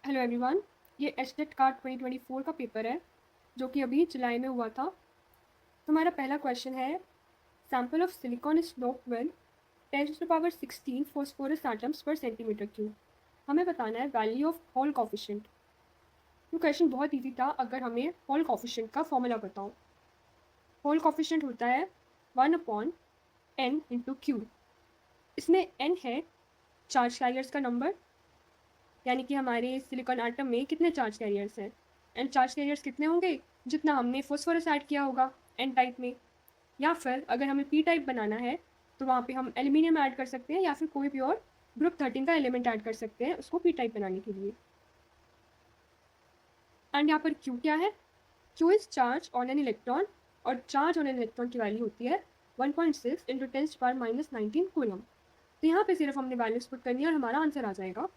Hello everyone. ये HTET का 2024 का पेपर है जो कि अभी जुलाई में हुआ था। तो हमारा पहला क्वेश्चन है, sample of silicon is slope with 10⁻16 phosphorus atoms पर सेंटीमीटर क्यूब। हमें बताना है वैल्यू ऑफ हॉल कॉफिशेंट। ये क्वेश्चन बहुत इजी था अगर हमें हॉल कॉफिशेंट का फॉर्मूला बताओ। हॉल कॉफिशेंट होता है 1/n/q। इसमें n है चार्ज कैरियर्स का नंबर, यानी कि हमारे सिलिकॉन एटम में कितने चार्ज कैरियर्स हैं, एंड चार्ज कैरियर्स कितने होंगे जितना हमने फॉस्फोरस ऐड किया होगा एन टाइप में। या फिर अगर हमें पी टाइप बनाना है तो वहाँ पे हम एल्यूमिनियम ऐड कर सकते हैं या फिर कोई भी और ग्रुप 13 का एलिमेंट ऐड कर सकते हैं उसको पी टाइप बनाने के लिए। एंड यहाँ पर क्यू क्या है? Q is charge on an electron, और चार्ज ऑन एन इलेक्ट्रॉन की वैल्यू होती है 1.6 इंटू 10⁻⁻19 कूलम। तो यहाँ पे सिर्फ हमने वैल्यूज पुट करनी है और हमारा आंसर आ जाएगा।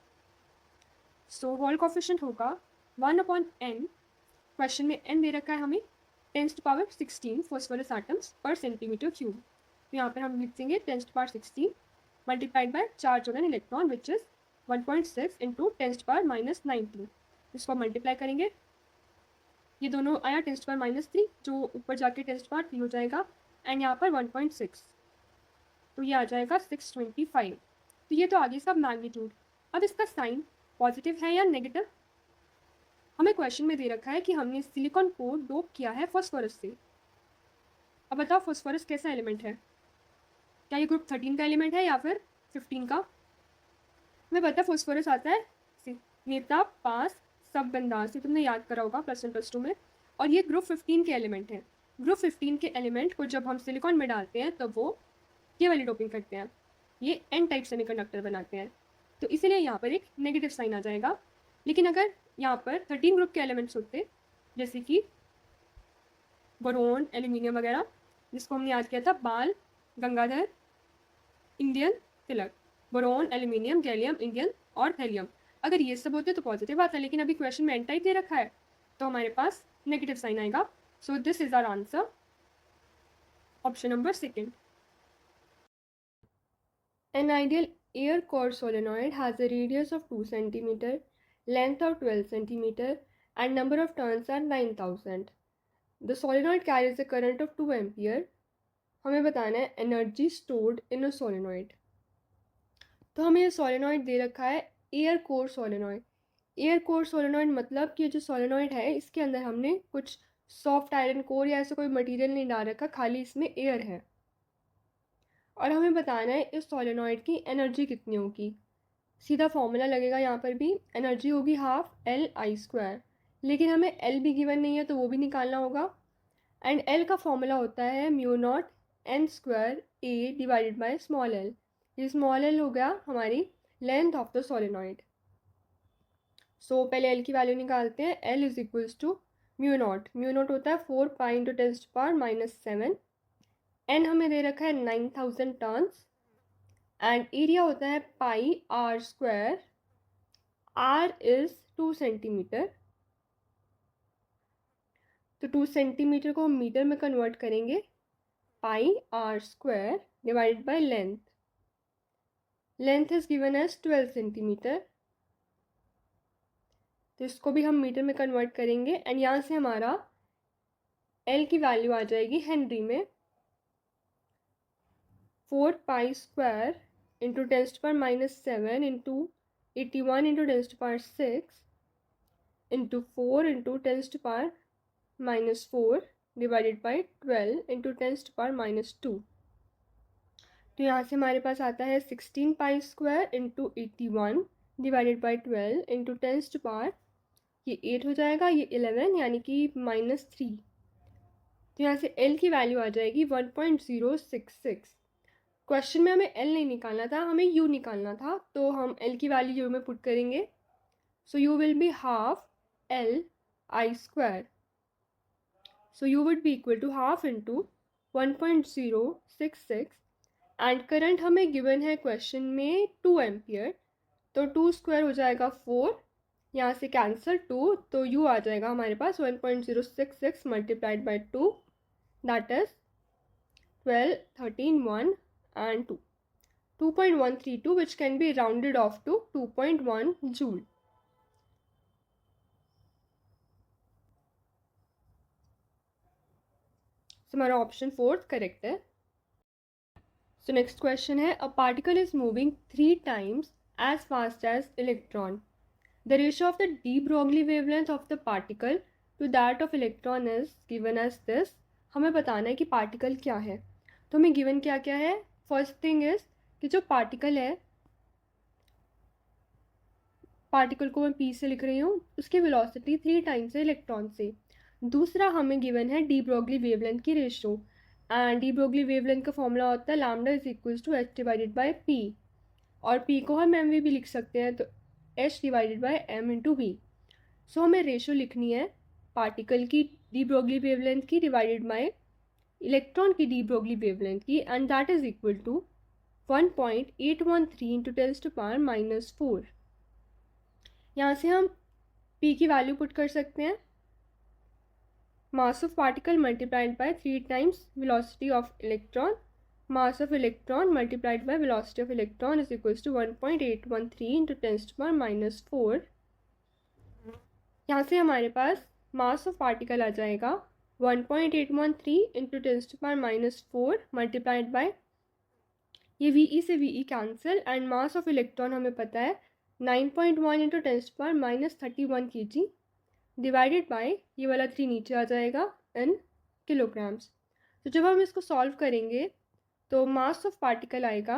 सो हॉल कॉफिशेंट होगा 1/n। क्वेश्चन में n दे रखा है हमें 10⁻16 फॉस्फोरस एटम्स पर सेंटीमीटर क्यूब। तो यहाँ पर हम लिख देंगे 10⁻16 multiplied by charge on an electron which is 1.6 into 10⁻⁻19। इसको मल्टीप्लाई करेंगे, ये दोनों आया 10⁻³ जो ऊपर जाके 10⁻³ हो जाएगा, एंड यहाँ पर 1.6 तो ये आ जाएगा 625। तो ये तो आगे सब मैग्नीट्यूड। अब इसका साइन पॉजिटिव है या नेगेटिव? हमें क्वेश्चन में दे रखा है कि हमने सिलिकॉन को डोप किया है फॉस्फोरस से। अब बताओ फॉस्फोरस कैसा एलिमेंट है? क्या ये ग्रुप 13 का एलिमेंट है या फिर 15 का? हमें पता है फॉस्फोरस आता है नेता पास सब गंधार से, तुमने याद करा होगा प्लस 1 प्लस 2 में। और ये ग्रुप 15 के एलिमेंट हैं। ग्रुप 15 के एलिमेंट को जब हम सिलिकॉन में डालते हैं तब वो ये वाली डोपिंग करते हैं, ये एन टाइप सेमीकंडक्टर बनाते हैं। तो इसीलिए यहाँ पर एक नेगेटिव साइन आ जाएगा। लेकिन अगर यहाँ पर 13 ग्रुप के एलिमेंट्स होते जैसे कि बोरोन, एल्यूमिनियम वगैरह, जिसको हमने याद किया था बाल गंगाधर इंडियन तिलक, बोरोन, एल्यूमिनियम, गैलियम, इंडियन और थैलियम, अगर ये सब होते तो पॉजिटिव आता है। लेकिन अभी क्वेश्चन में एन टाइप दे रखा है तो हमारे पास नेगेटिव साइन आएगा। So this is our answer, option number second. An ideal air core solenoid has a radius of 2 cm, length of 12 cm, and number of turns are 9000. The solenoid carries a current of 2 ampere. हमें बताना है energy stored in a solenoid. तो हमें ये solenoid दे रखा है air core solenoid. Air core solenoid मतलब कि जो सोलेनॉइड है इसके अंदर हमने कुछ सॉफ्ट आयरन कोर या ऐसा कोई मटेरियल नहीं डाल रखा, खाली इसमें एयर है। और हमें बताना है इस सोलेनॉइड की एनर्जी कितनी होगी। सीधा फॉर्मूला लगेगा, यहाँ पर भी एनर्जी होगी ½ Li²। लेकिन हमें एल भी गिवन नहीं है तो वो भी निकालना होगा। एंड एल का फॉर्मूला होता है μ0n² divided by small L. ये स्मॉल एल हो गया हमारी length of the solenoid. So पहले एल की वैल्यू निकालते हैं। L is equals to mu naught होता है 4π × 10⁻⁷। एन हमें दे रखा है 9000 टर्न्स, एंड एरिया होता है πr²। r इज 2 सेंटीमीटर, तो 2 सेंटीमीटर को हम मीटर में कन्वर्ट करेंगे। πr² divided by length. Length is given as 12 centimetre, तो इसको भी हम मीटर में कन्वर्ट करेंगे। एंड यहाँ से हमारा एल की वैल्यू आ जाएगी हेनरी में 4π² into 10⁻⁷ into 81 into 10⁻6 into 4 into 10⁻⁻4 divided by 12 into 10⁻⁻2। तो यहाँ से हमारे पास आता है 16π² इंटू 81 डिवाइडेड बाई 12 इंटू 10⁻, ये 8 हो जाएगा, ये 11 यानी कि -3। तो यहाँ से L की वैल्यू आ जाएगी 1.066। क्वेश्चन में हमें L नहीं निकालना था, हमें U निकालना था, तो हम L की वैल्यू U में पुट करेंगे। सो U will be ½ Li²। So U would be equal to ½ into 1.066, and current हमें गिवन है क्वेश्चन में 2 एम्पियर, तो 2² हो जाएगा 4, यहाँ से कैंसिल 2, तो U आ जाएगा हमारे पास 1.066 multiplied by 2, that is 12, 13, 1 and 2, 2.132, which can be rounded off to 2.1 joule. तो हमारा ऑप्शन 4 करेक्ट है। सो नेक्स्ट क्वेश्चन है, a particle is moving 3 times as fast as electron. The ratio of the de Broglie wavelength of the particle to that of electron is given as this. हमें बताना है कि particle क्या है। तो हमें गिवन क्या क्या है। फर्स्ट थिंग इज कि जो पार्टिकल है, पार्टिकल को मैं पी से लिख रही हूँ, उसकी वेलोसिटी 3 टाइम्स है इलेक्ट्रॉन से। दूसरा हमें गिवन है डी ब्रोगली वेवलेंथ की ratio, and de Broglie wavelength का फॉर्मूला होता है lambda is equals to H divided by P, और पी को हम एम वी भी लिख सकते हैं, तो H divided by M into V. So हमें रेशियो लिखनी है पार्टिकल की डी ब्रोगली वेवलेंथ की डिवाइडेड बाय इलेक्ट्रॉन की डी ब्रोगली वेवलेंथ की, and that is equal to 1.813 into 10⁻⁻⁴। यहाँ से हम p की वैल्यू पुट कर सकते हैं, mass of particle multiplied by 3 times velocity of electron, mass of electron multiplied by velocity of electron is equals to 1.813 into 10⁻⁻⁴। यहाँ से हमारे पास मास ऑफ पार्टिकल आ जाएगा 1.813 इंटू 10⁻⁻⁴ मल्टीप्लाइड बाय, ये वी से V cancel, and mass of electron हमें पता है 9.1 इंटू 10⁻31 kg डिवाइडेड बाय, ये वाला 3 नीचे आ जाएगा, इन किलोग्राम्स। तो जब हम इसको सॉल्व करेंगे तो मास ऑफ पार्टिकल आएगा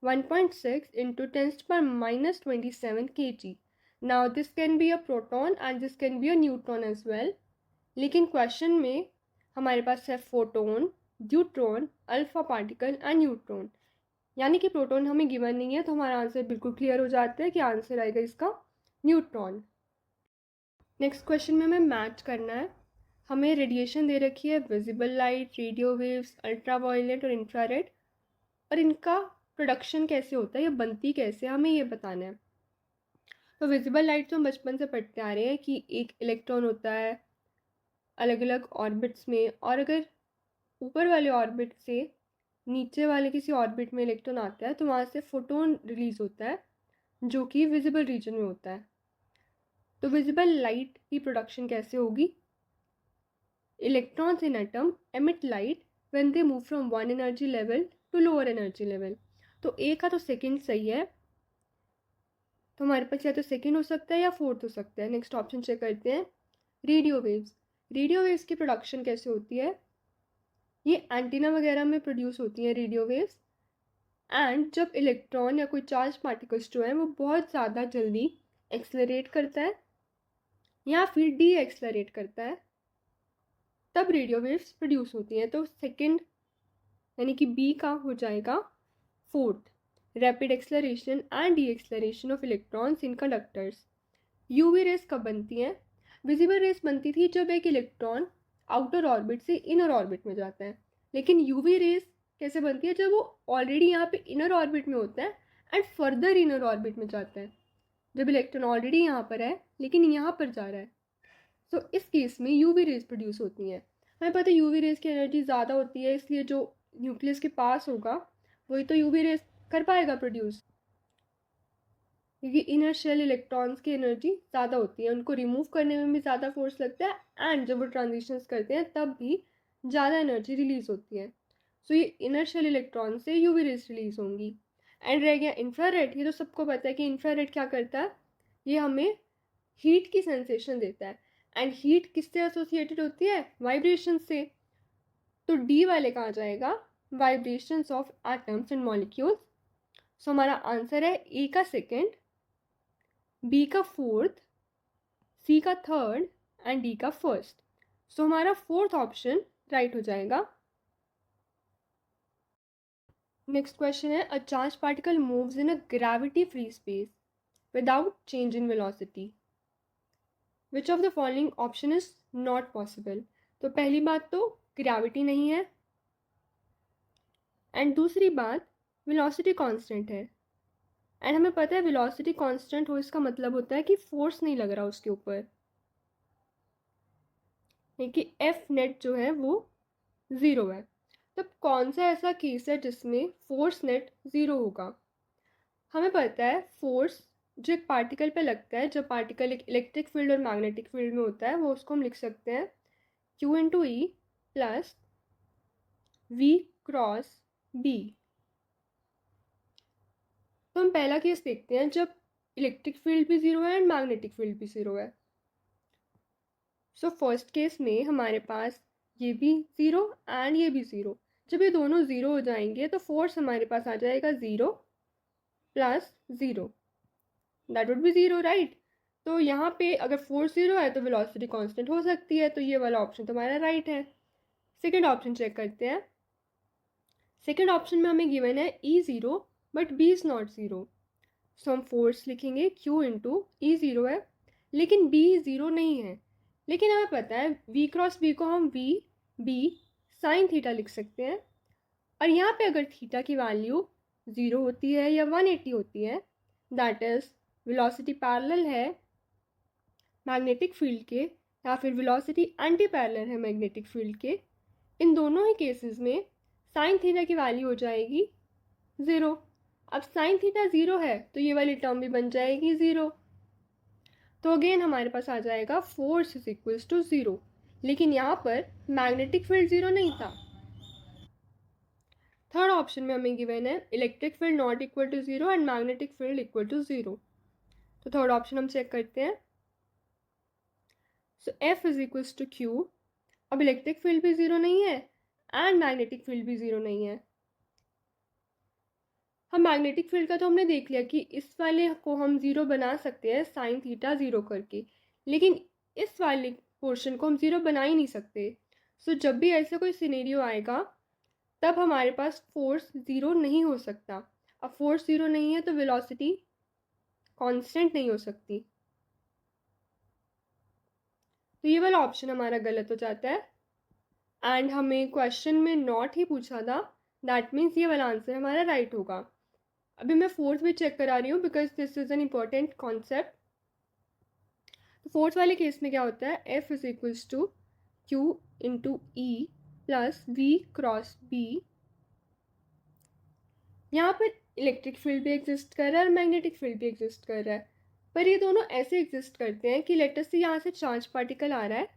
1.6 इंटू 10⁻27 kg। Now this can be a proton and this can be a neutron as well, लेकिन क्वेश्चन में हमारे पास है photon, deuteron, alpha particle and neutron, यानी कि प्रोटॉन हमें गिवन नहीं है, तो हमारा आंसर बिल्कुल क्लियर हो जाता है कि आंसर आएगा इसका न्यूट्रॉन। नेक्स्ट क्वेश्चन में हमें मैच करना है। हमें रेडिएशन दे रखी है, visible light, radio waves, ultraviolet और इंफ्रारेड, और इनका प्रोडक्शन कैसे होता है, ये बनती कैसे, हमें ये बताना है। तो विजिबल लाइट तो हम बचपन से पढ़ते आ रहे हैं कि एक इलेक्ट्रॉन होता है अलग अलग ऑर्बिट्स में, और अगर ऊपर वाले ऑर्बिट से नीचे वाले किसी ऑर्बिट में इलेक्ट्रॉन आता है तो वहाँ से फोटोन रिलीज होता है जो कि विजिबल रीजन में होता है। तो विजिबल लाइट की प्रोडक्शन कैसे होगी। Electrons in atom emit light when they move from one energy level to lower energy level. तो ए का तो सेकंड सही है, तो हमारे पास या तो सेकंड हो सकता है या फोर्थ हो सकता है। नेक्स्ट ऑप्शन चेक करते हैं, रेडियो वेव्स। रेडियो वेव्स की प्रोडक्शन कैसे होती है, ये एंटीना वगैरह में प्रोड्यूस होती हैं रेडियो वेव्स, एंड जब इलेक्ट्रॉन या कोई चार्ज पार्टिकल्स जो है वो बहुत ज़्यादा जल्दी एक्सलरेट करता है या फिर डी एक्सलरेट करता है, तब रेडियो वेव्स प्रोड्यूस होती हैं। तो सेकंड यानी कि बी का हो जाएगा fourth, rapid acceleration and D acceleration of electrons in conductors. UV rays कब बनती हैं, विजिबल रेस बनती थी जब एक इलेक्ट्रॉन आउटर ऑर्बिट से इनर ऑर्बिट में जाता है, लेकिन यूवी रेस कैसे बनती है, जब वो ऑलरेडी यहाँ पे इनर ऑर्बिट में होता है एंड फर्दर इनर ऑर्बिट में जाता है, जब इलेक्ट्रॉन ऑलरेडी यहाँ पर है लेकिन यहाँ पर जा रहा है। तो इस केस में यूवी रेस प्रोड्यूस होती हैं। हमें पता है यूवी रेस की एनर्जी ज़्यादा होती है, इसलिए जो न्यूक्लियस के पास होगा वही तो यूवी रेस कर पाएगा प्रोड्यूस, क्योंकि इनर शेल इलेक्ट्रॉन्स की एनर्जी ज़्यादा होती है, उनको रिमूव करने में भी ज़्यादा फोर्स लगता है, एंड जब वो ट्रांजिशंस करते हैं तब भी ज़्यादा एनर्जी रिलीज होती है। सो ये इनर शेल इलेक्ट्रॉन से यूवी रेस रिलीज होंगी। एंड रह गया इंफ्रारेड, ये तो सबको पता है कि इंफ्रारेड क्या करता है, ये हमें हीट की सेंसेशन देता है, एंड हीट किससे एसोसिएटेड होती है, वाइब्रेशन से। तो डी वाले का आ जाएगा vibrations of atoms and molecules. So हमारा आंसर है ए का सेकेंड, बी का फोर्थ, सी का थर्ड एंड डी का फर्स्ट। सो हमारा फोर्थ ऑप्शन राइट हो जाएगा। नेक्स्ट क्वेश्चन है, a charge particle moves in a gravity free space without change in velocity, which of the following option is not possible. तो पहली बात तो gravity नहीं है, एंड दूसरी बात वेलोसिटी कांस्टेंट है, एंड हमें पता है वेलोसिटी कांस्टेंट हो इसका मतलब होता है कि फोर्स नहीं लग रहा उसके ऊपर, कि एफ नेट जो है वो ज़ीरो है। तब कौन सा ऐसा केस है जिसमें फोर्स नेट ज़ीरो होगा। हमें पता है फोर्स जो एक पार्टिकल पे लगता है, जब पार्टिकल एक इलेक्ट्रिक फील्ड और मैग्नेटिक फील्ड में होता है, वो उसको हम लिख सकते हैं Q into E plus V cross B। तो हम पहला केस देखते हैं जब इलेक्ट्रिक फील्ड भी ज़ीरो है एंड मैग्नेटिक फील्ड भी ज़ीरो है। सो फर्स्ट केस में हमारे पास ये भी ज़ीरो एंड ये भी ज़ीरो। जब ये दोनों ज़ीरो हो जाएंगे तो फोर्स हमारे पास आ जाएगा zero plus zero, that would be zero, right. तो यहाँ पे अगर फोर्स ज़ीरो है तो वेलोसिटी कांस्टेंट हो सकती है, तो ये वाला ऑप्शन तुम्हारा राइट है। सेकेंड ऑप्शन चेक करते हैं। सेकेंड ऑप्शन में हमें गिवन है E zero but B is not zero. So हम फोर्स लिखेंगे Q इंटू ई ज़ीरो है लेकिन B ज़ीरो नहीं है। लेकिन हमें पता है V क्रॉस B को हम V B साइन थीटा लिख सकते हैं, और यहाँ पे अगर थीटा की वैल्यू ज़ीरो होती है या 180 होती है, दैट इज़ वेलोसिटी पैरेलल है मैग्नेटिक फील्ड के या फिर वेलोसिटी एंटी पैरेलल है मैग्नेटिक फील्ड के, इन दोनों ही केसेस में साइन थीटा की वैल्यू हो जाएगी ज़ीरो। अब साइन थीटा ज़ीरो है तो ये वाली टर्म भी बन जाएगी ज़ीरो। तो अगेन हमारे पास आ जाएगा force is equals to zero, लेकिन यहाँ पर मैग्नेटिक फील्ड ज़ीरो नहीं था। थर्ड ऑप्शन में हमें गिवन है electric field not equal to zero and magnetic field equal to zero. तो थर्ड ऑप्शन हम चेक करते हैं। So F is equals to Q. अब इलेक्ट्रिक फील्ड भी ज़ीरो नहीं है एंड मैग्नेटिक फील्ड भी ज़ीरो नहीं है। हम मैग्नेटिक फील्ड का तो हमने देख लिया कि इस वाले को हम ज़ीरो बना सकते हैं साइन थीटा ज़ीरो करके, लेकिन इस वाले पोर्शन को हम ज़ीरो बना ही नहीं सकते। सो जब भी ऐसा कोई सिनेरियो आएगा तब हमारे पास फोर्स ज़ीरो नहीं हो सकता। अब फोर्स ज़ीरो नहीं है तो वेलोसिटी कांस्टेंट नहीं हो सकती, तो ये वाला ऑप्शन हमारा गलत हो जाता है। एंड हमें क्वेश्चन में नॉट ही पूछा था, दैट मीन्स ये वाला आंसर हमारा राइट होगा। अभी मैं फोर्थ भी चेक करा रही हूँ because this is an important concept. तो फोर्थ वाले केस में क्या होता है, F is equals to Q into E plus V cross B. यहाँ पर इलेक्ट्रिक फील्ड भी एग्जिस्ट कर रहा है और मैग्नेटिक फील्ड भी एग्जिस्ट कर रहा है, पर ये दोनों ऐसे एग्जिस्ट करते हैं कि लेटर से यहाँ से चार्ज पार्टिकल आ रहा है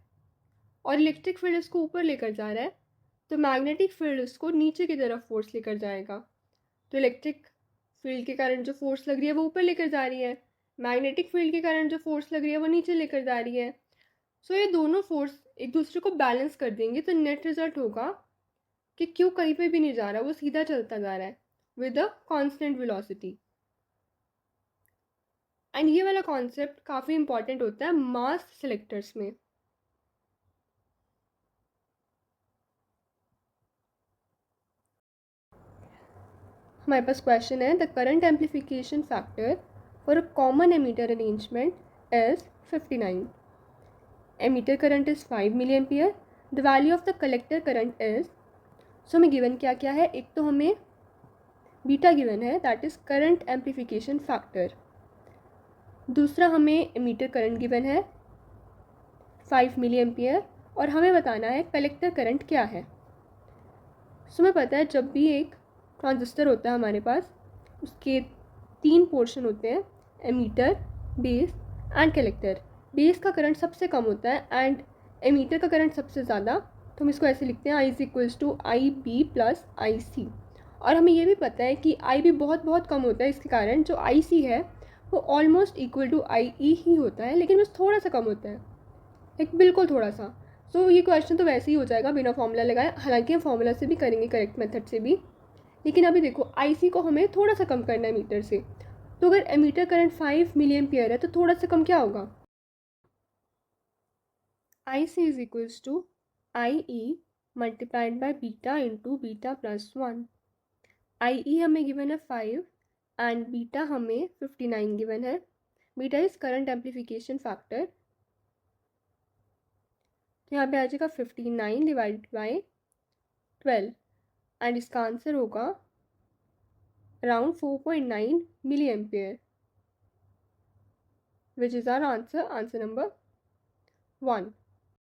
और इलेक्ट्रिक फील्ड इसको ऊपर लेकर जा रहा है, तो मैग्नेटिक फील्ड इसको नीचे की तरफ फोर्स लेकर जाएगा। तो इलेक्ट्रिक फील्ड के कारण जो फोर्स लग रही है वो ऊपर लेकर जा रही है, मैग्नेटिक फील्ड के कारण जो फोर्स लग रही है वो नीचे लेकर जा रही है। सो ये दोनों फोर्स एक दूसरे को बैलेंस कर देंगे, तो नेट रिजल्ट होगा कि क्यू कहीं पे भी नहीं जा रहा, वो सीधा चलता जा रहा है with a constant velocity. And ये वाला कॉन्सेप्ट काफ़ी इंपॉर्टेंट होता है मास सिलेक्टर्स में। हमारे पास क्वेश्चन है, the current amplification factor for a common emitter arrangement is 59। Emitter current is 5 milli ampere, the value of the collector current is. So हमें गिवन क्या क्या है, एक तो हमें बीटा गिवन है that is current amplification factor, दूसरा हमें एमीटर करंट गिवन है 5 मिली एम्पियर, और हमें बताना है कलेक्टर करंट क्या है। सो हमें पता है जब भी एक ट्रांजिस्टर होता है हमारे पास, उसके तीन पोर्शन होते हैं, emitter, base and collector. Base का करंट सबसे कम होता है एंड एमीटर का करंट सबसे ज़्यादा, तो हम इसको ऐसे लिखते हैं I is equals to I B plus I C. और हमें ये भी पता है कि आई बी बहुत बहुत कम होता है, इसके कारण जो आई सी है वो ऑलमोस्ट इक्वल टू आई ई ही होता है, लेकिन बस थोड़ा सा कम होता है, एक बिल्कुल थोड़ा सा। सो ये क्वेश्चन तो वैसे ही हो जाएगा बिना फॉर्मूला लगाए, हालांकि हम फॉर्मूला से भी करेंगे करेक्ट मेथड से भी, लेकिन अभी देखो आईसी को हमें थोड़ा सा कम करना है मीटर से, तो अगर एमीटर करंट 5 मिली एम्पियर है तो थोड़ा सा कम क्या होगा, I C is equals to I E multiplied by beta into beta plus 1। I E हमें गिवन है 5 एंड बीटा हमें 59 गिवन है। Beta is current amplification factor, तो यहाँ पे आ जाएगा 59 डिवाइडेड बाई 12 एंड इसका आंसर होगा around 4.9 milli ampere, which is our answer, answer number 1।